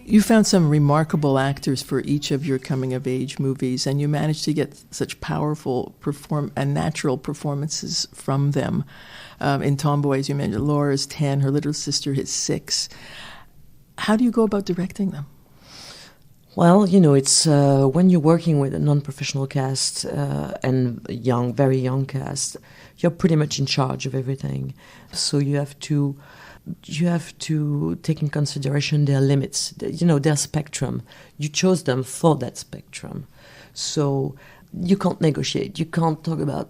You found some remarkable actors for each of your coming-of-age movies, and you managed to get such powerful and natural performances from them. In Tomboy, as you mentioned, Laura's 10, her little sister is 6. How do you go about directing them? Well, it's when you're working with a non-professional cast and a very young cast, you're pretty much in charge of everything. So you have to take in consideration their limits, their spectrum. You chose them for that spectrum. So you can't negotiate. You can't talk about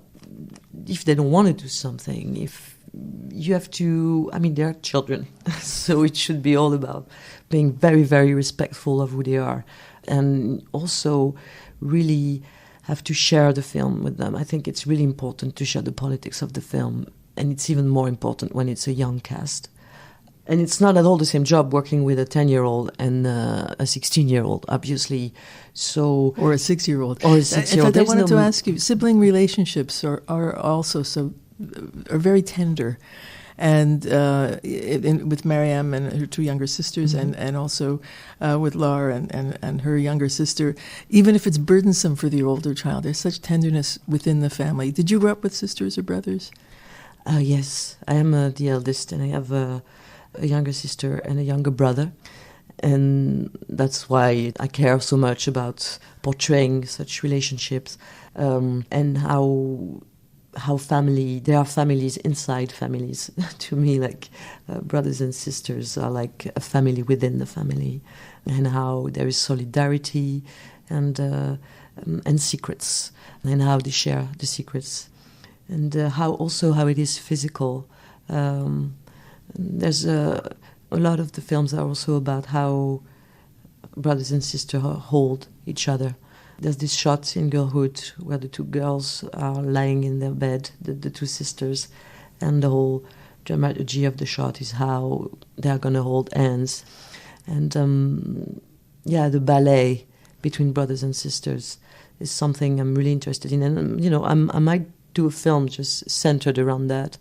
if they don't want to do something. If you have to, they're children. So it should be all about being very, very respectful of who they are. And also really have to share the film with them. I think it's really important to share the politics of the film. And it's even more important when it's a young cast. And it's not at all the same job working with a 10-year-old and a 16-year-old, obviously. So or a 6-year-old. Or a 6-year-old. In fact, I wanted to ask you, sibling relationships are also are very tender. And with Mariam and her 2 younger sisters, mm-hmm. and also with Laura and her younger sister, even if it's burdensome for the older child, there's such tenderness within the family. Did you grow up with sisters or brothers? Yes, I am the eldest, and I have a younger sister and a younger brother, and that's why I care so much about portraying such relationships, and how there are families inside families. To me, like brothers and sisters are like a family within the family, and how there is solidarity and secrets, and how they share the secrets, and how it is physical. There's a lot of the films are also about how brothers and sisters hold each other. There's this shot in Girlhood where the 2 girls are lying in their bed, the 2 sisters, and the whole dramaturgy of the shot is how they're going to hold hands. And the ballet between brothers and sisters is something I'm really interested in. And, I might do a film just centered around that.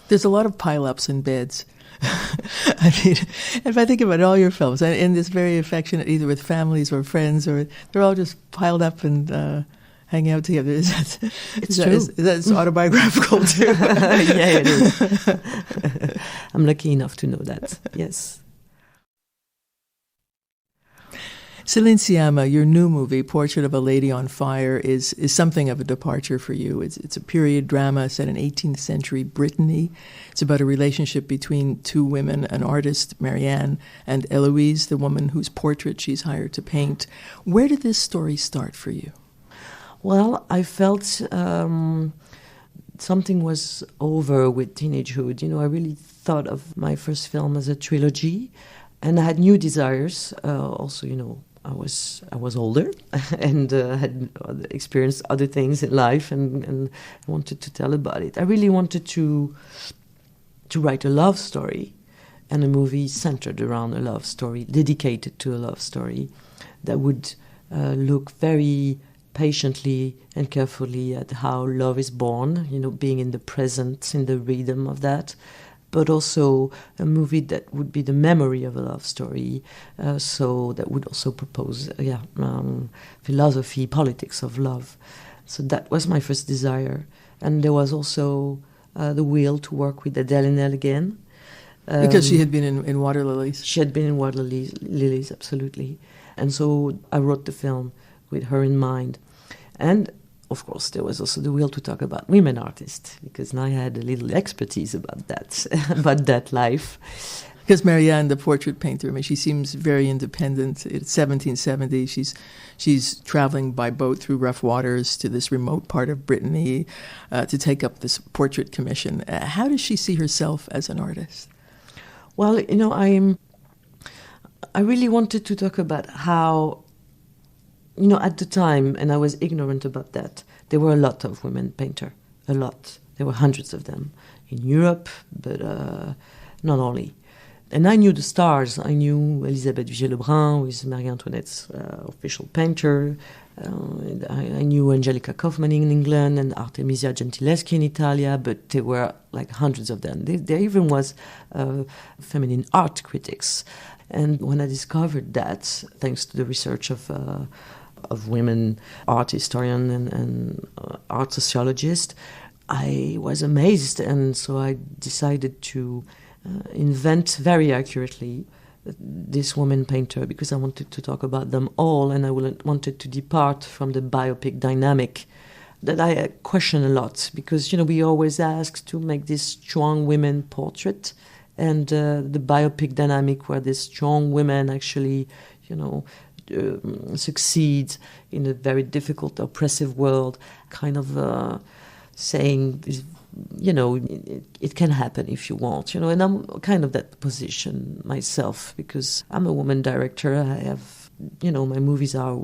There's a lot of pile-ups in beds. If I think about all your films, and this very affectionate, either with families or friends, or they're all just piled up and hanging out together. Is that autobiographical too? Yeah, it is. I'm lucky enough to know that, yes. Céline Sciamma, your new movie, Portrait of a Lady on Fire, is something of a departure for you. It's a period drama set in 18th century Brittany. It's about a relationship between 2 women, an artist, Marianne, and Eloise, the woman whose portrait she's hired to paint. Where did this story start for you? Well, I felt something was over with teenagehood. I really thought of my first film as a trilogy, and I had new desires. Also, I was older and had experienced other things in life and wanted to tell about it. I really wanted to write a love story, and a movie centered around a love story, dedicated to a love story, that would look very patiently and carefully at how love is born, being in the present, in the rhythm of that, but also a movie that would be the memory of a love story, so that would also propose philosophy, politics of love. So that was my first desire. And there was also the will to work with Adele Haenel again. Because she had been in Water Lilies. She had been in Water Lilies, absolutely. And so I wrote the film with her in mind. And of course, there was also the will to talk about women artists, because I had a little expertise about that, about that life. Because Marianne, the portrait painter, she seems very independent. It's 1770. She's traveling by boat through rough waters to this remote part of Brittany to take up this portrait commission. How does she see herself as an artist? Well, I really wanted to talk about how, at the time, and I was ignorant about that, there were a lot of women painters, a lot. There were hundreds of them in Europe, but not only. And I knew the stars. I knew Elisabeth Vigée-Lebrun, who is Marie Antoinette's official painter. I knew Angelica Kauffman in England and Artemisia Gentileschi in Italia, but there were like hundreds of them. There even was feminine art critics. And when I discovered that, thanks to the research of women art historian and art sociologist, I was amazed, and so I decided to invent very accurately this woman painter, because I wanted to talk about them all, and I wanted to depart from the biopic dynamic that I question a lot, because, we always ask to make this strong women portrait, and the biopic dynamic where this strong women actually, succeed in a very difficult, oppressive world, kind of saying, it can happen if you want, and I'm kind of that position myself, because I'm a woman director. I have, my movies are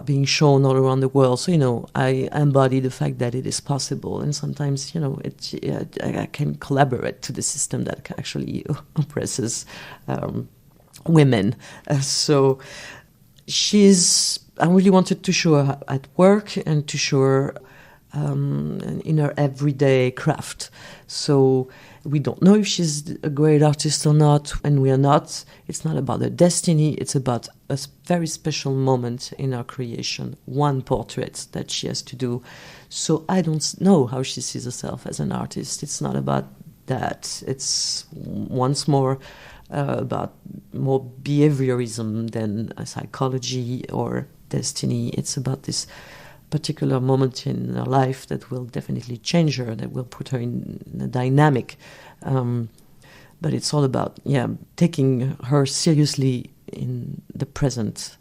being shown all around the world, so, I embody the fact that it is possible, and sometimes, I can collaborate to the system that actually oppresses women. So I really wanted to show her at work and to show her in her everyday craft. So we don't know if she's a great artist or not, and we are not. It's not about her destiny, it's about a very special moment in her creation, one portrait that she has to do. So I don't know how she sees herself as an artist. It's not about that. It's once more about more behaviorism than psychology or destiny. It's about this particular moment in her life that will definitely change her, that will put her in a dynamic. But it's all about, taking her seriously in the present.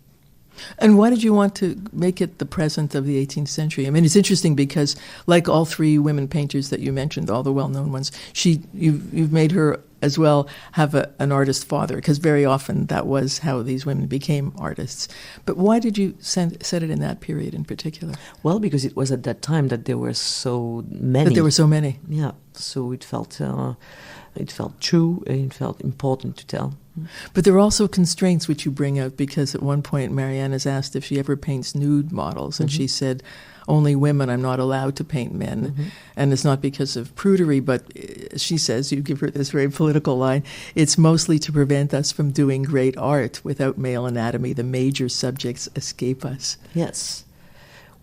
And why did you want to make it the present of the 18th century? I mean, it's interesting because, like all three women painters that you mentioned, all the well-known ones, you've made her as well have an artist father, because very often that was how these women became artists. But why did you set it in that period in particular? Well, because it was at that time that there were so many. That there were so many. Yeah, so it felt true, and it felt important to tell. But there are also constraints which you bring out, because at one point Marianne is asked if she ever paints nude models, and she said, only women, I'm not allowed to paint men. And it's not because of prudery, but she says, you give her this very political line, it's mostly to prevent us from doing great art. Without male anatomy, the major subjects escape us. Yes.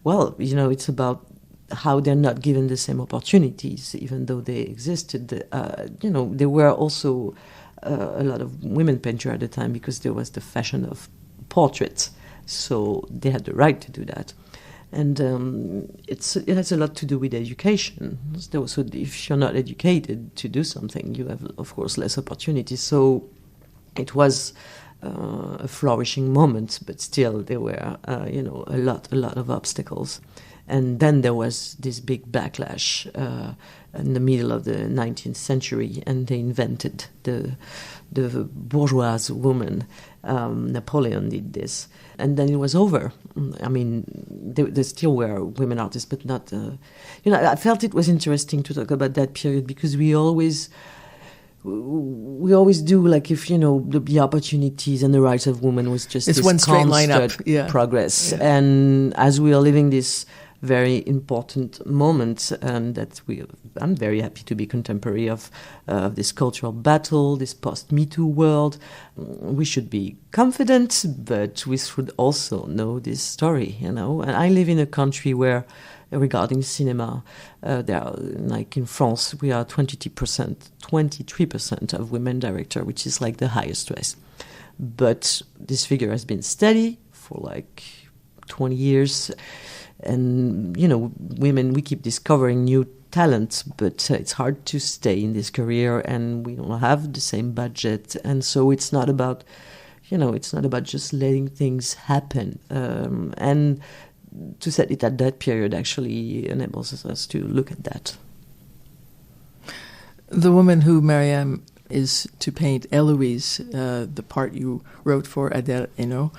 Well, it's about how they're not given the same opportunities, even though they existed. There were also a lot of women painters at the time, because there was the fashion of portraits, so they had the right to do that. And it has a lot to do with education. So if you're not educated to do something, you have, of course, less opportunities. So it was a flourishing moment, but still there were, a lot of obstacles. And then there was this big backlash in the middle of the 19th century, and they invented the bourgeois woman. Napoleon did this, and then it was over. I mean, there still were women artists, but not. I felt it was interesting to talk about that period, because we always do, like, if the opportunities and the rights of women was just it's this one straight line up, progress, and as we are living this very important moment, and I'm very happy to be contemporary of this cultural battle, this post-Me Too world. We should be confident, but we should also know this story, And I live in a country where, regarding cinema, there are, like in France, we are 23% of women directors, which is like the highest race. But this figure has been steady for like 20 years. And, women, we keep discovering new talent, but it's hard to stay in this career, and we don't have the same budget. And so it's not about, just letting things happen. And to set it at that period actually enables us to look at that. The woman who Marianne is to paint, Eloise, the part you wrote for Adèle Haenel,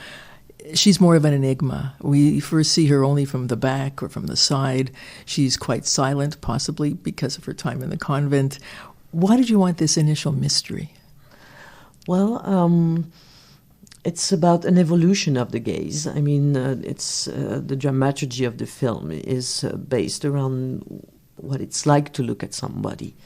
she's more of an enigma. We first see her only from the back or from the side. She's quite silent, possibly because of her time in the convent. Why did you want this initial mystery? Well, it's about an evolution of the gaze. I mean, it's the dramaturgy of the film is based around what it's like to look at somebody.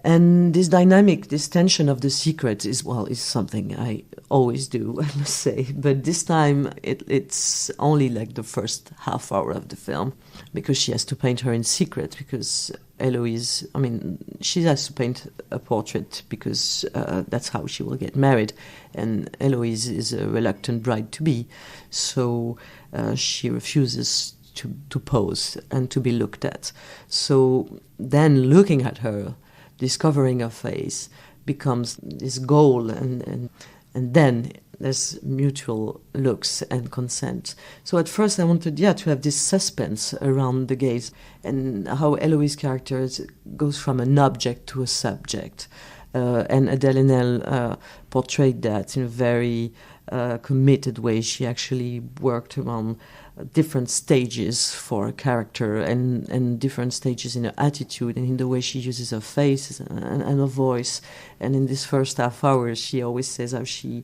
And this dynamic, this tension of the secret is something I always do, I must say. But this time it's only like the first half hour of the film, because she has to paint her in secret, because Eloise, she has to paint a portrait because that's how she will get married. And Eloise is a reluctant bride-to-be, so she refuses to pose and to be looked at. So then looking at her, discovering her face becomes this goal, and then there's mutual looks and consent. So at first I wanted, to have this suspense around the gaze, and how Eloise's character goes from an object to a subject. And Adèle Haenel portrayed that in a very committed way. She actually worked around different stages for a character, and different stages in her attitude and in the way she uses her face and her voice. And in this first half hour, she always says how she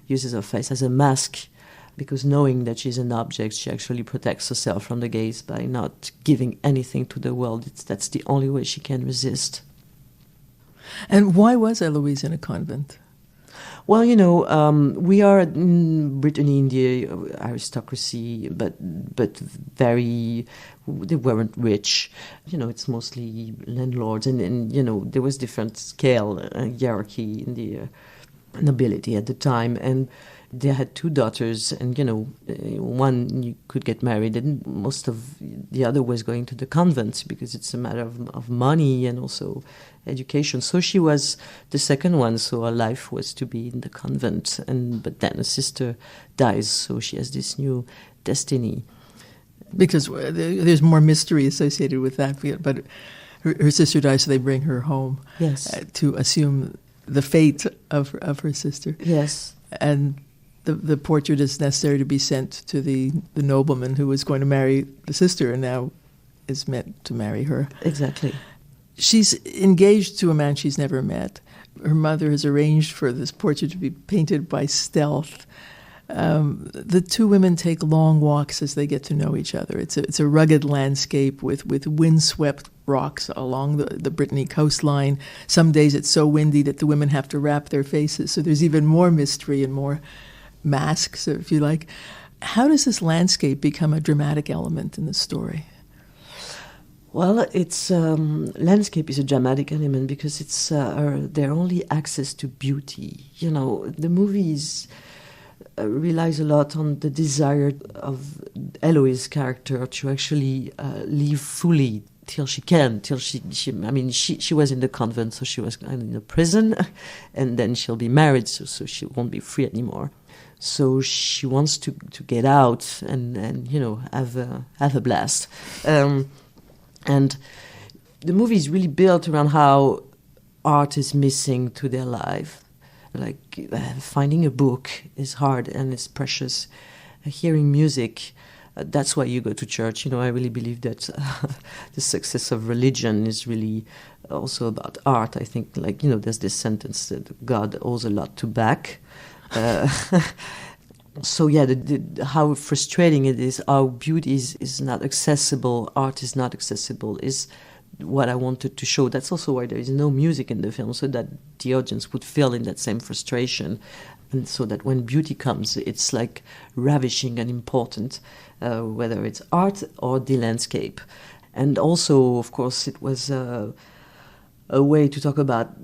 uses her face as a mask, because knowing that she's an object, she actually protects herself from the gaze by not giving anything to the world. That's the only way she can resist. And why was Eloise in a convent? Well, we are in Brittany, in the aristocracy, but they weren't rich. It's mostly landlords, and there was different scale, hierarchy in the nobility at the time, and they had 2 daughters, and one you could get married, and most of the other was going to the convent, because it's a matter of money and also education. So she was the second one, so her life was to be in the convent, but then her sister dies, so she has this new destiny. Because there's more mystery associated with that, but her sister dies, so they bring her home. Yes. To assume the fate of her sister. Yes. And the portrait is necessary to be sent to the nobleman who was going to marry the sister and now is meant to marry her. Exactly. She's engaged to a man she's never met. Her mother has arranged for this portrait to be painted by stealth. The 2 women take long walks as they get to know each other. It's a rugged landscape with windswept rocks along the Brittany coastline. Some days it's so windy that the women have to wrap their faces, so there's even more mystery and more masks, if you like. How does this landscape become a dramatic element in the story? Well, it's landscape is a dramatic element because it's their only access to beauty. The movies relies a lot on the desire of Eloise's character to actually live fully till she can. She was in the convent, so she was in a prison, and then she'll be married, so she won't be free anymore. So she wants to get out and have a blast. And the movie is really built around how art is missing to their life. Like finding a book is hard and it's precious. Hearing music, that's why you go to church. I really believe that the success of religion is really also about art. I think, there's this sentence that God owes a lot to Bach. So how frustrating it is, how beauty is not accessible, art is not accessible, is what I wanted to show. That's also why there is no music in the film, so that the audience would feel in that same frustration, and so that when beauty comes, it's like ravishing and important, whether it's art or the landscape. And also, of course, it was a way to talk about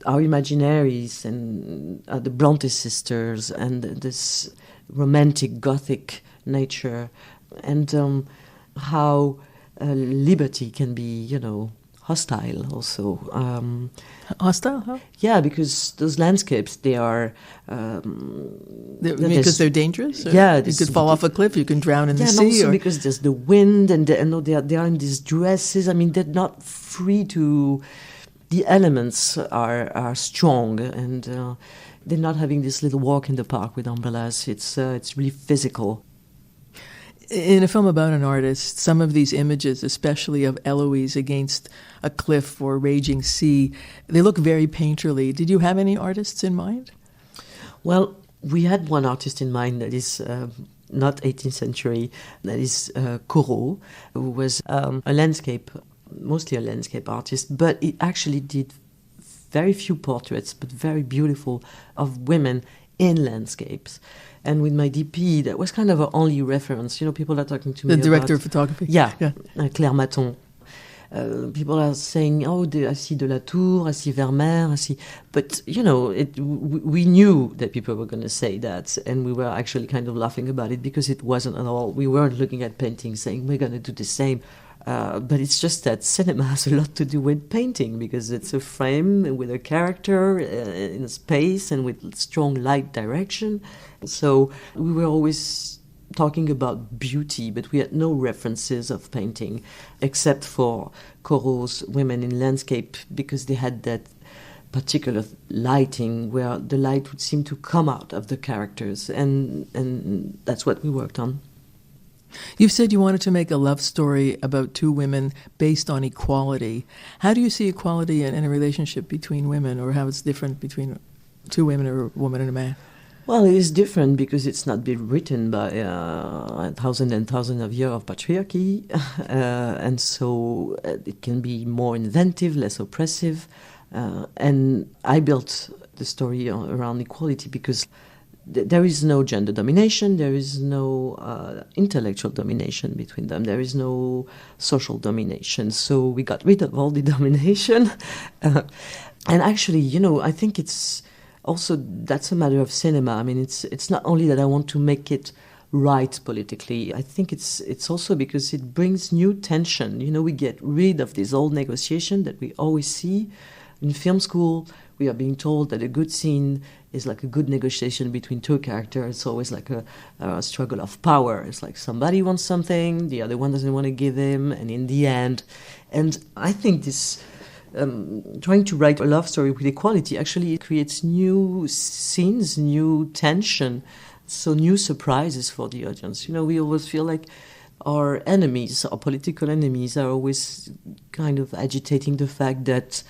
our imaginaries and the Bronte sisters and this romantic Gothic nature, and how liberty can be, hostile also. Hostile? How? Yeah, because those landscapes, they are... because they're dangerous? Yeah. You could fall off a cliff, you can drown in the sea. And also because there's the wind, and they are in these dresses. They're not free to... The elements are strong, and they're not having this little walk in the park with umbrellas. It's really physical. In a film about an artist, some of these images, especially of Eloise against a cliff or raging sea, they look very painterly. Did you have any artists in mind? Well, we had one artist in mind that is not 18th century, that is Corot, who was mostly a landscape artist, but he actually did very few portraits, but very beautiful, of women in landscapes. And with my DP, that was kind of our only reference. People are talking to me The director about, of photography? Yeah. Claire Maton. People are saying, I see de la Tour, I see Vermeer, I see... But, we knew that people were going to say that, and we were actually kind of laughing about it because it wasn't at all... We weren't looking at paintings saying, we're going to do the same. But it's just that cinema has a lot to do with painting because it's a frame with a character in a space and with strong light direction. So we were always talking about beauty, but we had no references of painting except for Corot's Women in Landscape, because they had that particular lighting where the light would seem to come out of the characters, and that's what we worked on. You've said you wanted to make a love story about two women based on equality. How do you see equality in a relationship between women, or how it's different between two women or a woman and a man? Well, it is different because it's not been written by thousands and thousands of years of patriarchy, and so it can be more inventive, less oppressive. And I built the story around equality because there is no gender domination, there is no intellectual domination between them, there is no social domination. So we got rid of all the domination. And actually, I think it's also, that's a matter of cinema. I mean, it's not only that I want to make it right politically. I think it's also because it brings new tension. We get rid of this old negotiation that we always see in film school. We are being told that a good scene is like a good negotiation between two characters. It's always like a struggle of power. It's like somebody wants something, the other one doesn't want to give him, and in the end. And I think this... trying to write a love story with equality actually creates new scenes, new tension, so new surprises for the audience. We always feel like our enemies, our political enemies, are always kind of agitating the fact that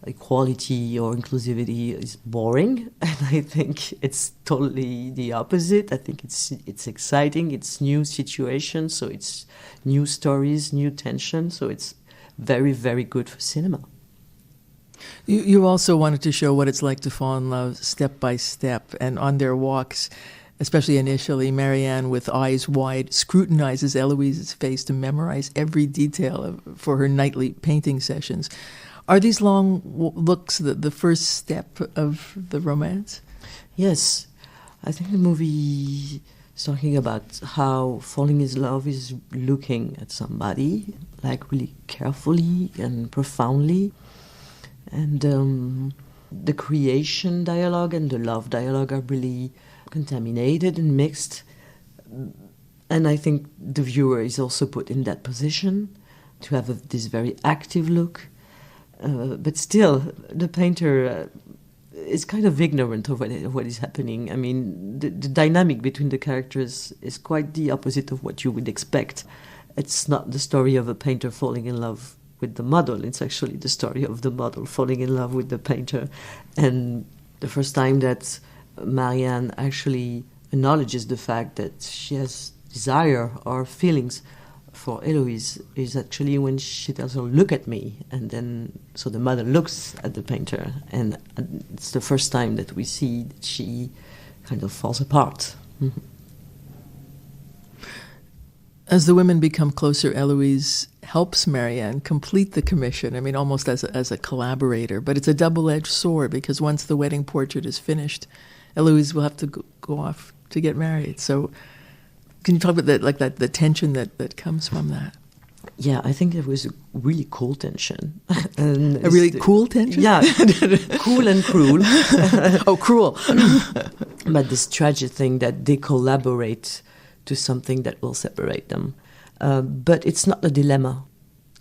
equality or inclusivity is boring, and I think it's totally the opposite. I think it's exciting, it's new situations, so it's new stories, new tension, so it's very, very good for cinema. You also wanted to show what it's like to fall in love step by step, and on their walks, especially initially, Marianne, with eyes wide, scrutinizes Eloise's face to memorize every detail for her nightly painting sessions. Are these long looks the first step of the romance? Yes. I think the movie is talking about how falling in love is looking at somebody, like really carefully and profoundly. And the creation dialogue and the love dialogue are really contaminated and mixed. And I think the viewer is also put in that position to have this very active look. But still, the painter is kind of ignorant of what is happening. I mean, the dynamic between the characters is quite the opposite of what you would expect. It's not the story of a painter falling in love with the model. It's actually the story of the model falling in love with the painter. And the first time that Marianne actually acknowledges the fact that she has desire or feelings for Eloise is actually when she tells her, look at me. And then, so the mother looks at the painter, and it's the first time that we see that she kind of falls apart. Mm-hmm. As the women become closer, Eloise helps Marianne complete the commission, I mean, almost as a collaborator. But it's a double-edged sword, because once the wedding portrait is finished, Eloise will have to go off to get married. So can you talk about that, the tension that comes from that? Yeah, I think it was a really cool tension. And a really cool tension? Yeah, cool and cruel. Oh, cruel. But this tragic thing that they collaborate to something that will separate them. But it's not a dilemma.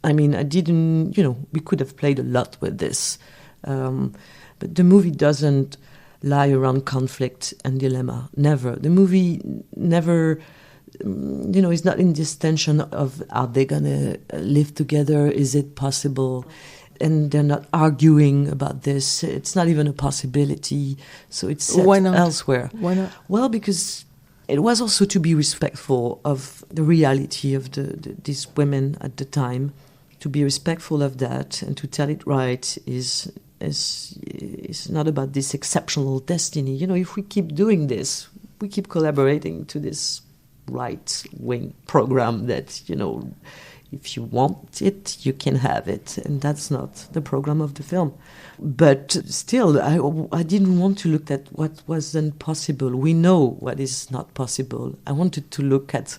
I mean, we could have played a lot with this. But the movie doesn't lie around conflict and dilemma. Never. The movie never, is not in this tension of, are they going to live together? Is it possible? And they're not arguing about this. It's not even a possibility. So it's set elsewhere. Why not? Well, because it was also to be respectful of the reality of these women at the time. To be respectful of that and to tell it right is is not about this exceptional destiny. You know, if we keep doing this, we keep collaborating to this right-wing program that, you know, if you want it, you can have it. And that's not the program of the film. But still, I didn't want to look at what wasn't possible. We know what is not possible. I wanted to look at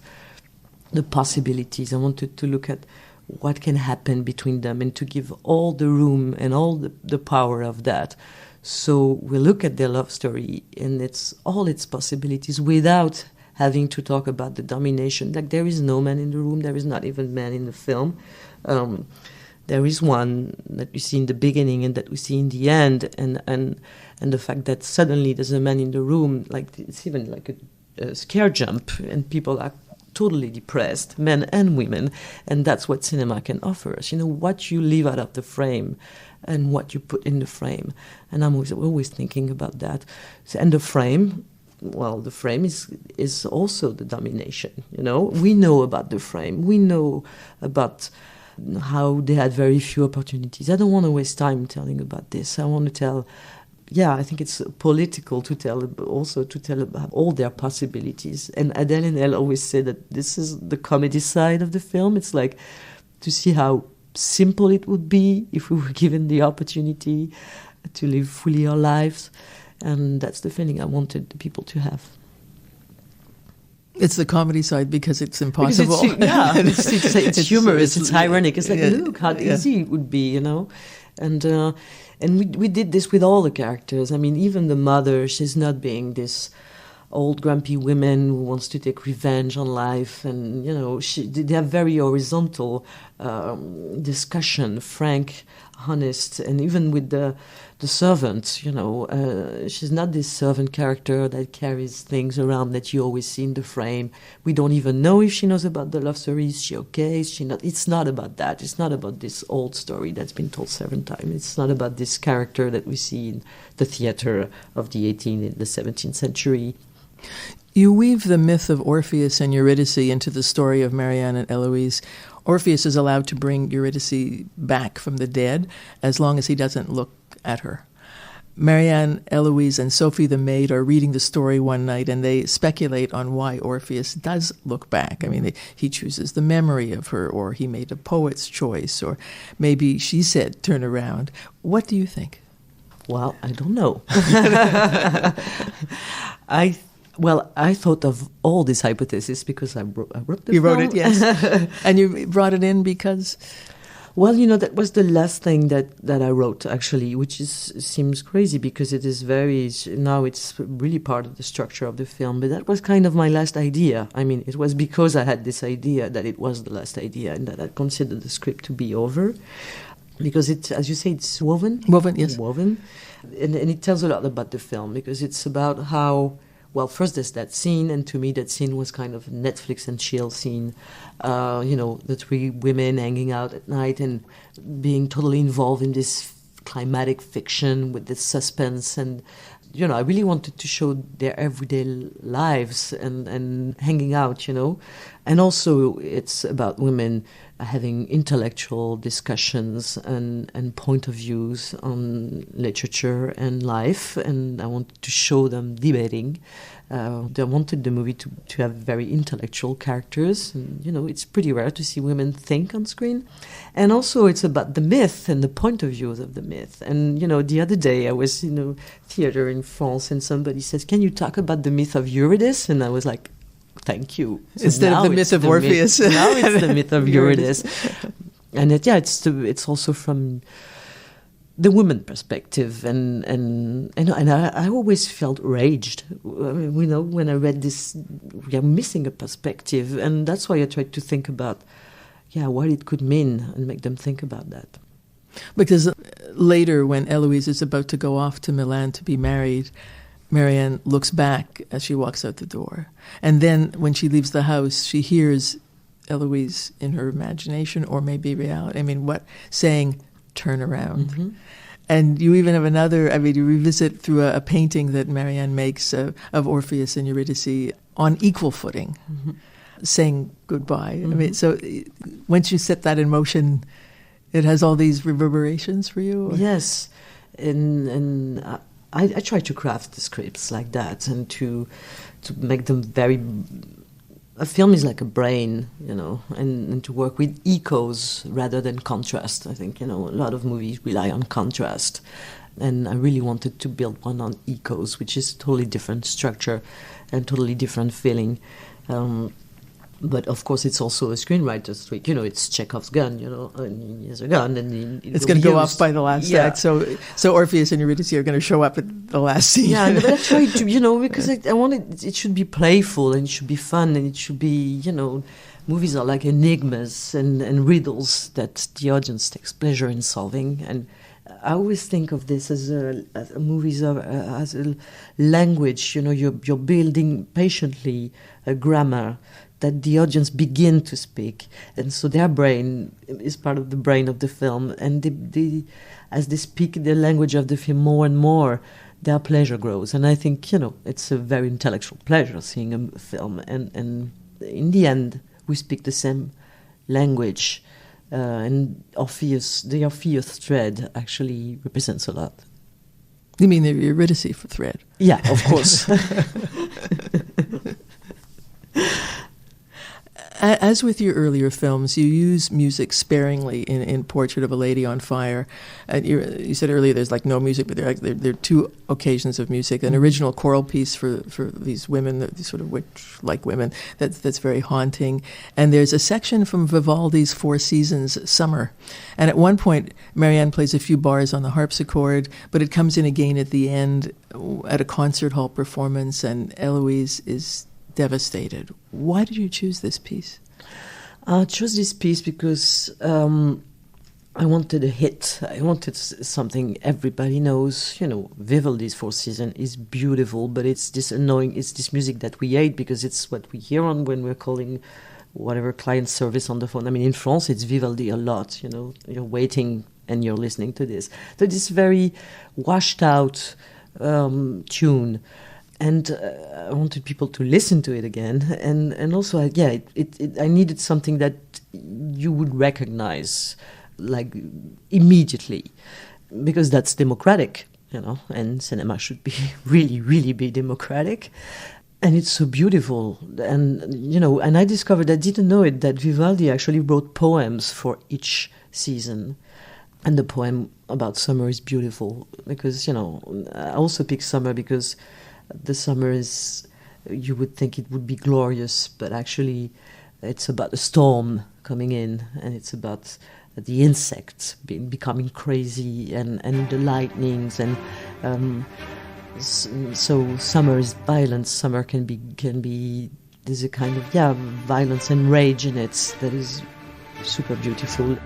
the possibilities. I wanted to look at what can happen between them and to give all the room and all the power of that. So we look at their love story and it's all its possibilities without having to talk about the domination. Like, there is no man in the room. There is not even man in the film. There is one that we see in the beginning and that we see in the end. And the fact that suddenly there's a man in the room, like, it's even like a scare jump and people are totally depressed, men and women. And that's what cinema can offer us. You know, what you leave out of the frame and what you put in the frame. And I'm always thinking about that. And the frame... well, the frame is also the domination, you know. We know about the frame. We know about how they had very few opportunities. I don't want to waste time telling about this. I want to tell, I think it's political to tell, but also to tell about all their possibilities. And Adèle and Elle always say that this is the comedy side of the film. It's like to see how simple it would be if we were given the opportunity to live fully our lives. And that's the feeling I wanted the people to have. It's the comedy side because it's impossible. It's humorous, it's ironic. It's like, look how easy it would be, you know. And we did this with all the characters. I mean, even the mother, she's not being this old grumpy woman who wants to take revenge on life. And, you know, they have very horizontal discussion, frank, honest, and even with the servant, you know, she's not this servant character that carries things around that you always see in the frame. We don't even know if she knows about the love story. Is she okay? Is she not? It's not about that. It's not about this old story that's been told 7 times. It's not about this character that we see in the theater of the 18th and the 17th century. You weave the myth of Orpheus and Eurydice into the story of Marianne and Eloise. Orpheus is allowed to bring Eurydice back from the dead as long as he doesn't look at her. Marianne, Eloise, and Sophie the maid are reading the story one night, and they speculate on why Orpheus does look back. I mean, he chooses the memory of her, or he made a poet's choice, or maybe she said, turn around. What do you think? Well, I don't know. I thought of all these hypotheses because I wrote the film. You wrote it, yes. And you brought it in because... Well, you know, that was the last thing that I wrote, actually, which seems crazy because it is now it's really part of the structure of the film. But that was kind of my last idea. I mean, it was because I had this idea that it was the last idea and that I considered the script to be over. Because it, as you say, it's woven. Woven, yes. Woven. And it tells a lot about the film because it's about how... Well, first there's that scene, and to me that scene was kind of a Netflix and chill scene. You know, the 3 women hanging out at night and being totally involved in this climatic fiction with this suspense. And, you know, I really wanted to show their everyday lives and hanging out, you know. And also it's about women having intellectual discussions and point of views on literature and life, and I wanted to show them debating. I wanted the movie to have very intellectual characters, and, you know, it's pretty rare to see women think on screen. And also it's about the myth and the point of views of the myth. And, you know, the other day I was in a theater in France and somebody says, can you talk about the myth of Eurydice? And I was like, thank you. So instead of the myth of Orpheus. Now it's the myth of Eurydice. And it's also from the woman perspective. And I always felt raged, you know, when I read this, we are missing a perspective. And that's why I tried to think about, what it could mean and make them think about that. Because later, when Eloise is about to go off to Milan to be married, Marianne looks back as she walks out the door. And then when she leaves the house, she hears Eloise in her imagination, or maybe reality, saying, turn around. Mm-hmm. And you even have you revisit through a painting that Marianne makes of Orpheus and Eurydice on equal footing, mm-hmm. saying goodbye. Mm-hmm. So once you set that in motion, it has all these reverberations for you? Or? Yes. and I try to craft the scripts like that, and to make them very. A film is like a brain, you know, and to work with echoes rather than contrast. I think, you know, a lot of movies rely on contrast, and I really wanted to build one on echoes, which is a totally different structure and totally different feeling. But of course, it's also a screenwriter's trick. You know, it's Chekhov's gun. You know, and he has a gun, and it's going to go off by the last act. So Orpheus and Eurydice are going to show up at the last scene. Yeah, but I tried to, you know, because I wanted it should be playful and it should be fun and it should be, you know, movies are like enigmas and riddles that the audience takes pleasure in solving. And I always think of this as movies as a language. You know, you're building patiently a grammar that the audience begin to speak, and so their brain is part of the brain of the film, and as they speak the language of the film more and more, their pleasure grows. And I think, you know, it's a very intellectual pleasure seeing a film, and in the end we speak the same language, and the Orpheus thread actually represents a lot. You mean the Eurydice thread? Yeah, of course. As with your earlier films, you use music sparingly in Portrait of a Lady on Fire. You said earlier there's like no music, but there are two occasions of music. An original choral piece for these women, these sort of witch-like women, that's very haunting. And there's a section from Vivaldi's Four Seasons, Summer. And at one point, Marianne plays a few bars on the harpsichord, but it comes in again at the end at a concert hall performance, and Eloise is devastated. Why did you choose this piece? I chose this piece because I wanted a hit. I wanted something everybody knows. You know, Vivaldi's Four Seasons is beautiful, but it's this music that we hate because it's what we hear on when we're calling whatever client service on the phone. I mean, in France, it's Vivaldi a lot. You know, you're waiting and you're listening to this. So this very washed out tune. And I wanted people to listen to it again, and also, I needed something that you would recognize, like, immediately, because that's democratic, you know, and cinema should be really, really be democratic, and it's so beautiful, and you know, and I discovered, I didn't know it, that Vivaldi actually wrote poems for each season. And the poem about summer is beautiful, because, you know, I also picked summer because the summer is, you would think it would be glorious, but actually it's about a storm coming in, and it's about the insects becoming crazy, and the lightnings, and so summer is violence. Summer can be there's a kind of violence and rage in it that is super beautiful.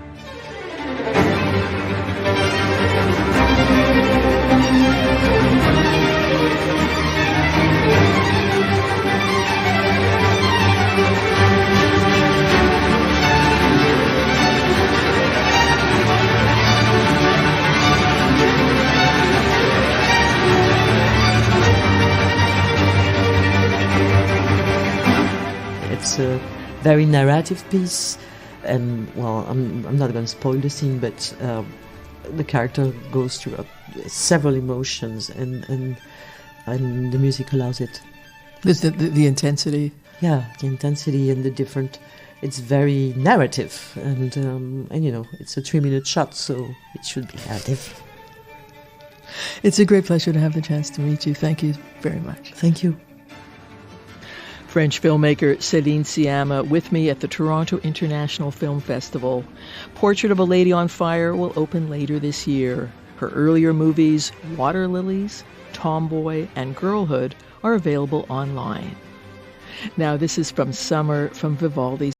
It's a very narrative piece, and well, I'm not going to spoil the scene, but the character goes through several emotions, and the music allows it. The intensity. Yeah, the intensity and the different. It's very narrative, and you know, it's a 3-minute shot, so it should be narrative. It's a great pleasure to have the chance to meet you. Thank you very much. Thank you. French filmmaker Céline Sciamma with me at the Toronto International Film Festival. Portrait of a Lady on Fire will open later this year. Her earlier movies, Water Lilies, Tomboy, and Girlhood, are available online. Now, this is from Summer from Vivaldi's